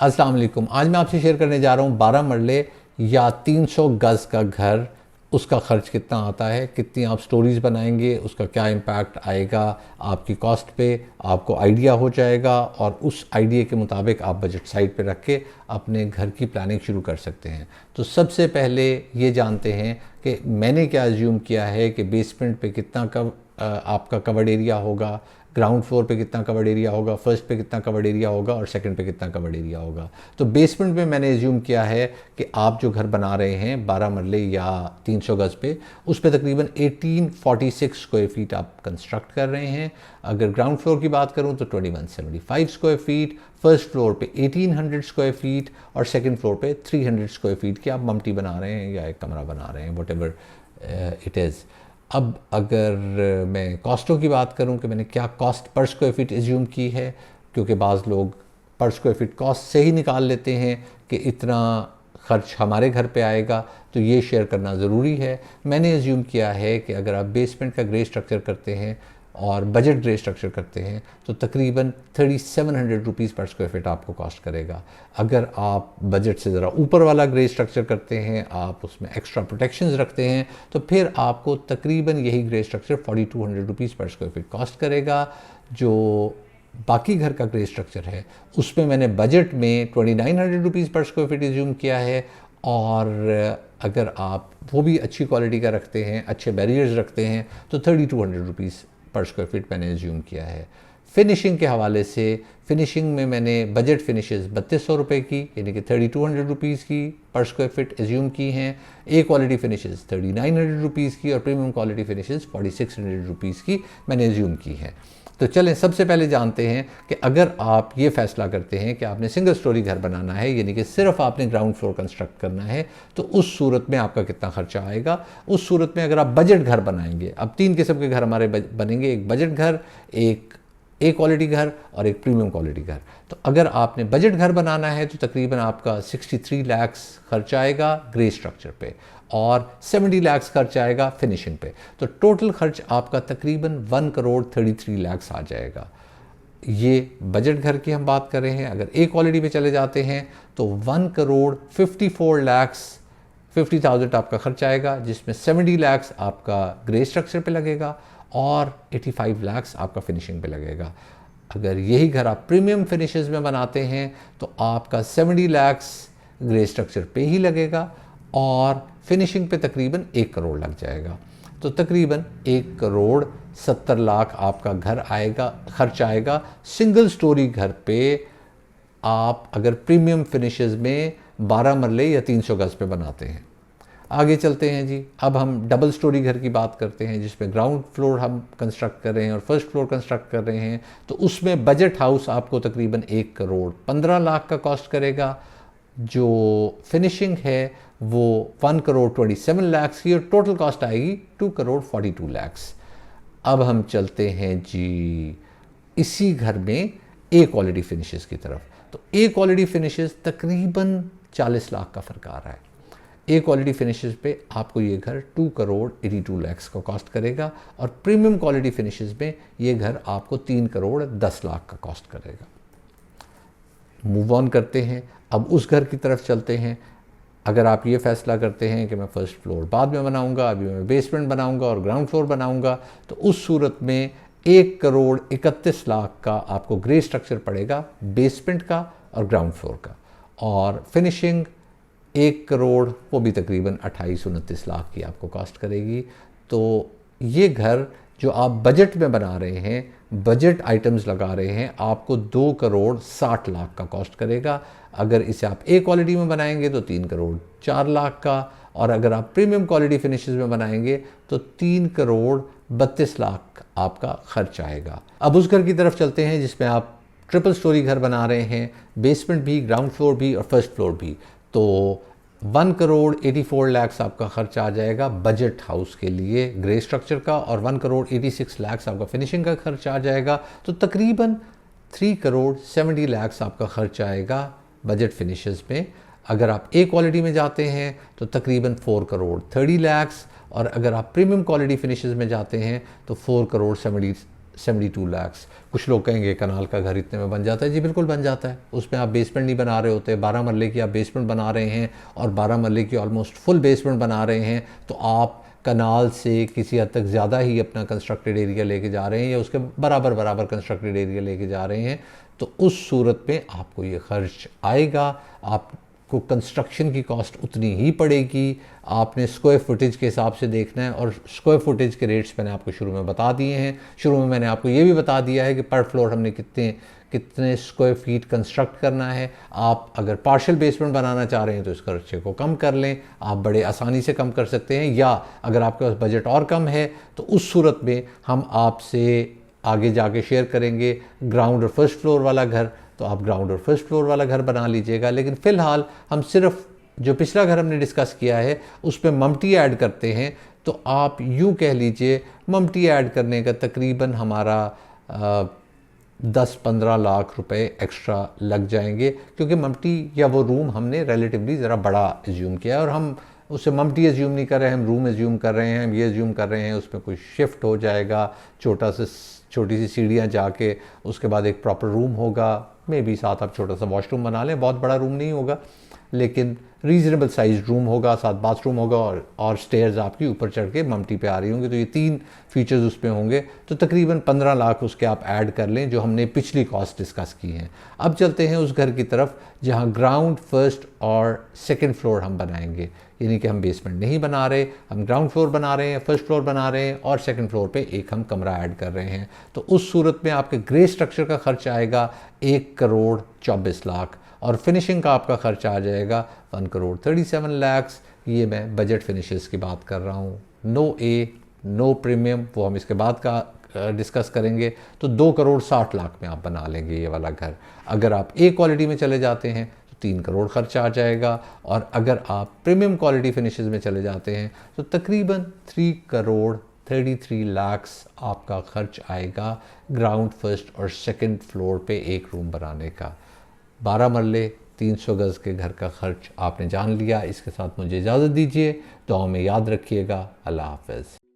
अस्सलाम वालेकुम। आज मैं आपसे शेयर करने जा रहा हूँ 12 मरले या 300 गज़ का घर, उसका ख़र्च कितना आता है, कितनी आप स्टोरीज़ बनाएंगे, उसका क्या इम्पैक्ट आएगा आपकी कॉस्ट पे, आपको आइडिया हो जाएगा और उस आइडिया के मुताबिक आप बजट साइड पे रख के अपने घर की प्लानिंग शुरू कर सकते हैं। तो सबसे पहले ये जानते हैं कि मैंने क्या अज्यूम किया है कि बेसमेंट पे कितना आपका कवर्ड एरिया होगा, ग्राउंड फ्लोर पे कितना कवर्ड एरिया होगा, फर्स्ट पे कितना कवर्ड एरिया होगा और सेकंड पे कितना कवर्ड एरिया होगा। तो बेसमेंट में मैंने एज्यूम किया है कि आप जो घर बना रहे हैं 12 मरले या 300 गज़ पे, उस पे तकरीबन 1846 स्क्वायर फीट आप कंस्ट्रक्ट कर रहे हैं। अगर ग्राउंड फ्लोर की बात करूं तो 2175 स्क्वायर फीट, फर्स्ट फ्लोर पे 1800 स्क्वायर फीट और सेकेंड फ्लोर पे 300 स्क्वायर फीट की आप ममटी बना रहे हैं या एक कमरा बना रहे हैं, वट एवर इट इज़। अब अगर मैं कॉस्टों की बात करूं कि मैंने क्या cost per square feet assume की है, क्योंकि बाज़ लोग पर स्क्वायर फीट कॉस्ट से ही निकाल लेते हैं कि इतना ख़र्च हमारे घर पे आएगा, तो ये शेयर करना ज़रूरी है। मैंने एज्यूम किया है कि अगर आप बेसमेंट का ग्रे स्ट्रक्चर करते हैं और बजट ग्रे स्ट्रक्चर करते हैं तो तकरीबन 3700 रुपीज़ पर स्क्वायर फीट आपको कॉस्ट करेगा। अगर आप बजट से ज़रा ऊपर वाला ग्रे स्ट्रक्चर करते हैं, आप उसमें एक्स्ट्रा प्रोटेक्शंस रखते हैं, तो फिर आपको तकरीबन यही ग्रे स्ट्रक्चर 4200 रुपीज़ पर स्क्वायर फीट कॉस्ट करेगा। जो बाकी घर का ग्रे स्ट्रक्चर है उसमें मैंने बजट में 2900 रुपीज़ पर स्क्वायर फीट एज्यूम किया है, और अगर आप वो भी अच्छी क्वालिटी का रखते हैं, अच्छे बैरियर्स रखते हैं, तो 3200 रुपीज़ पर स्क्वायर फीट मैंने एज्यूम किया है। फिनिशिंग के हवाले से, फिनिशिंग में मैंने बजट फिनिशेस 3200 रुपये की यानी कि 3200 रुपीज़ की पर स्क्वायर फीट एज्यूम की हैं। ए क्वालिटी फिनिशेस 3900 रुपीज़ की और प्रीमियम क्वालिटी फिनिशेस 4600 रुपीज़ की मैंने एज्यूम की हैं। तो चलें सबसे पहले जानते हैं कि अगर आप ये फ़ैसला करते हैं कि आपने सिंगल स्टोरी घर बनाना है, यानी कि सिर्फ आपने ग्राउंड फ्लोर कंस्ट्रक्ट करना है, तो उस सूरत में आपका कितना खर्चा आएगा। उस सूरत में अगर आप बजट घर बनाएंगे, अब 3 किस्म के घर हमारे बनेंगे, एक बजट घर, एक ए क्वालिटी घर और एक प्रीमियम क्वालिटी घर। तो अगर आपने बजट घर बनाना है तो तकरीबन आपका 63 लाख खर्च आएगा ग्रे स्ट्रक्चर पे और 70 लाख खर्च आएगा फिनिशिंग पे। तो टोटल खर्च आपका तकरीबन 1 करोड़ 33 लाख आ जाएगा। ये बजट घर की हम बात कर रहे हैं। अगर ए क्वालिटी पे चले जाते हैं तो 1 करोड़ 54 लाख 50,000 आपका खर्च आएगा, जिसमें 70 लाख आपका ग्रे स्ट्रक्चर पे लगेगा और 85 लाख आपका फिनिशिंग पे लगेगा। अगर यही घर आप प्रीमियम फिनिशेस में बनाते हैं तो आपका 70 लाख ग्रे स्ट्रक्चर पे ही लगेगा और फिनिशिंग पे तकरीबन 1 करोड़ लग जाएगा। तो तकरीबन 1 करोड़ 70 लाख आपका घर आएगा, खर्च आएगा सिंगल स्टोरी घर पे, आप अगर प्रीमियम फिनिशेस में 12 मरले या 300 गज़ पे बनाते हैं। आगे चलते हैं जी। अब हम डबल स्टोरी घर की बात करते हैं, जिसमें ग्राउंड फ्लोर हम कंस्ट्रक्ट कर रहे हैं और फर्स्ट फ्लोर कंस्ट्रक्ट कर रहे हैं। तो उसमें बजट हाउस आपको तकरीबन 1 करोड़ 15 लाख का कॉस्ट करेगा। जो फिनिशिंग है वो 1 करोड़ 27 लाख की और टोटल कॉस्ट आएगी 2 करोड़ 42 लाख। अब हम चलते हैं जी इसी घर में ए क्वालिटी फिनिशेस की तरफ। तो ए क्वालिटी फिनिशेस तकरीबन 40 लाख का फ़र्क आ रहा है। ए क्वालिटी फिनिशेस पे आपको ये घर 2 करोड़ 82 लाख का कॉस्ट करेगा और प्रीमियम क्वालिटी फिनिशेस में ये घर आपको 3 करोड़ 10 लाख का कॉस्ट करेगा। मूव ऑन करते हैं, अब उस घर की तरफ चलते हैं। अगर आप ये फैसला करते हैं कि मैं फर्स्ट फ्लोर बाद में बनाऊंगा, अभी मैं बेसमेंट बनाऊंगा और ग्राउंड फ्लोर बनाऊंगा, तो उस सूरत में 1 करोड़ 31 लाख का आपको ग्रे स्ट्रक्चर पड़ेगा बेसमेंट का और ग्राउंड फ्लोर का, और फिनिशिंग 1 करोड़ वो भी तकरीबन 28-29 लाख की आपको कॉस्ट करेगी। तो ये घर जो आप बजट में बना रहे हैं, बजट आइटम्स लगा रहे हैं, आपको 2 करोड़ 60 लाख का कॉस्ट करेगा। अगर इसे आप ए क्वालिटी में बनाएंगे तो 3 करोड़ 4 लाख का, और अगर आप प्रीमियम क्वालिटी फिनिशेस में बनाएंगे तो 3 करोड़ 32 लाख आपका खर्च आएगा। अब उस घर की तरफ चलते हैं जिसमें आप ट्रिपल स्टोरी घर बना रहे हैं, बेसमेंट भी, ग्राउंड फ्लोर भी और फर्स्ट फ्लोर भी। तो 1 करोड़ 84 लाख आपका खर्च आ जाएगा बजट हाउस के लिए ग्रे स्ट्रक्चर का, और 1 करोड़ 86 लाख आपका फिनिशिंग का खर्च आ जाएगा। तो तकरीबन 3 करोड़ 70 लाख आपका खर्च आएगा बजट फिनिशेस में। अगर आप ए क्वालिटी में जाते हैं तो तकरीबन 4 करोड़ 30 लाख, और अगर आप प्रीमियम क्वालिटी फिनिशेस में जाते हैं तो 4 करोड़ 70 72 lakhs। कुछ लोग कहेंगे कनाल का घर इतने में बन जाता है। जी बिल्कुल बन जाता है। उसमें आप बेसमेंट नहीं बना रहे होते, 12 मरले की आप बेसमेंट बना रहे हैं और 12 मरले की ऑलमोस्ट फुल बेसमेंट बना रहे हैं, तो आप कनाल से किसी हद तक ज़्यादा ही अपना कंस्ट्रक्टेड एरिया लेके जा रहे हैं या उसके बराबर कंस्ट्रक्टेड एरिया लेके जा रहे हैं। तो उस सूरत में आपको ये खर्च आएगा। आपको कंस्ट्रक्शन की कॉस्ट उतनी ही पड़ेगी। आपने स्क्वायर फुटेज के हिसाब से देखना है और स्क्वायर फुटेज के रेट्स मैंने आपको शुरू में बता दिए हैं। शुरू में मैंने आपको ये भी बता दिया है कि पर फ्लोर हमने कितने स्क्वायर फीट कंस्ट्रक्ट करना है। आप अगर पार्शियल बेसमेंट बनाना चाह रहे हैं तो इस खर्चे को कम कर लें, आप बड़े आसानी से कम कर सकते हैं। या अगर आपके पास बजट और कम है तो उस सूरत में हम आपसे आगे जाके शेयर करेंगे ग्राउंड और फर्स्ट फ्लोर वाला घर, तो आप ग्राउंड और फर्स्ट फ्लोर वाला घर बना लीजिएगा। लेकिन फ़िलहाल हम सिर्फ जो पिछला घर हमने डिस्कस किया है उसमें ममटी ऐड करते हैं। तो आप यूँ कह लीजिए ममटी ऐड करने का तकरीबन हमारा 10-15 लाख रुपए एक्स्ट्रा लग जाएंगे, क्योंकि ममटी या वो रूम हमने रिलेटिवली ज़रा बड़ा एज्यूम किया है और हम उससे ममटी एज्यूम नहीं कर रहे हैं, हम रूम एज्यूम कर रहे हैं। हम ये एज्यूम कर रहे हैं उसमें कोई शिफ्ट हो जाएगा, छोटी सी सीढ़ियाँ जाके उसके बाद एक प्रॉपर रूम होगा, मे बी साथ आप छोटा सा वॉशरूम बना लें। बहुत बड़ा रूम नहीं होगा लेकिन रीज़नेबल साइज रूम होगा, साथ बाथरूम होगा और स्टेयर्स आपकी ऊपर चढ़ के ममटी पे आ रही होंगी। तो ये 3 फीचर्स उसमें होंगे। तो तकरीबन 15 लाख उसके आप ऐड कर लें जो हमने पिछली कॉस्ट डिस्कस की हैं। अब चलते हैं उस घर की तरफ जहाँ ग्राउंड, फर्स्ट और सेकंड फ्लोर हम बनाएंगे। यानी कि हम बेसमेंट नहीं बना रहे, हम ग्राउंड फ्लोर बना रहे हैं, फर्स्ट फ्लोर बना रहे हैं और सेकंड फ्लोर पे एक हम कमरा ऐड कर रहे हैं। तो उस सूरत में आपके ग्रे स्ट्रक्चर का खर्च आएगा 1 करोड़ 24 लाख और फिनिशिंग का आपका खर्च आ जाएगा 1 करोड़ 37 लाख्स। ये मैं बजट फिनिशेस की बात कर रहा हूँ। नो ए, नो प्रीमियम, वो हम इसके बाद का डिस्कस करेंगे। तो 2 करोड़ 60 लाख में आप बना लेंगे ये वाला घर। अगर आप ए क्वालिटी में चले जाते हैं तो 3 करोड़ खर्चा आ जाएगा और अगर आप प्रीमियम क्वालिटी फिनिशेस में चले जाते हैं तो तकरीबन 3 करोड़ 33 लाख्स आपका खर्च आएगा ग्राउंड, फर्स्ट और सेकंड फ्लोर पे एक रूम बनाने का। 12 मरले 300 गज़ के घर का खर्च आपने जान लिया। इसके साथ मुझे इजाज़त दीजिए। दुआओं में याद रखिएगा। अल्लाह हाफ़िज़।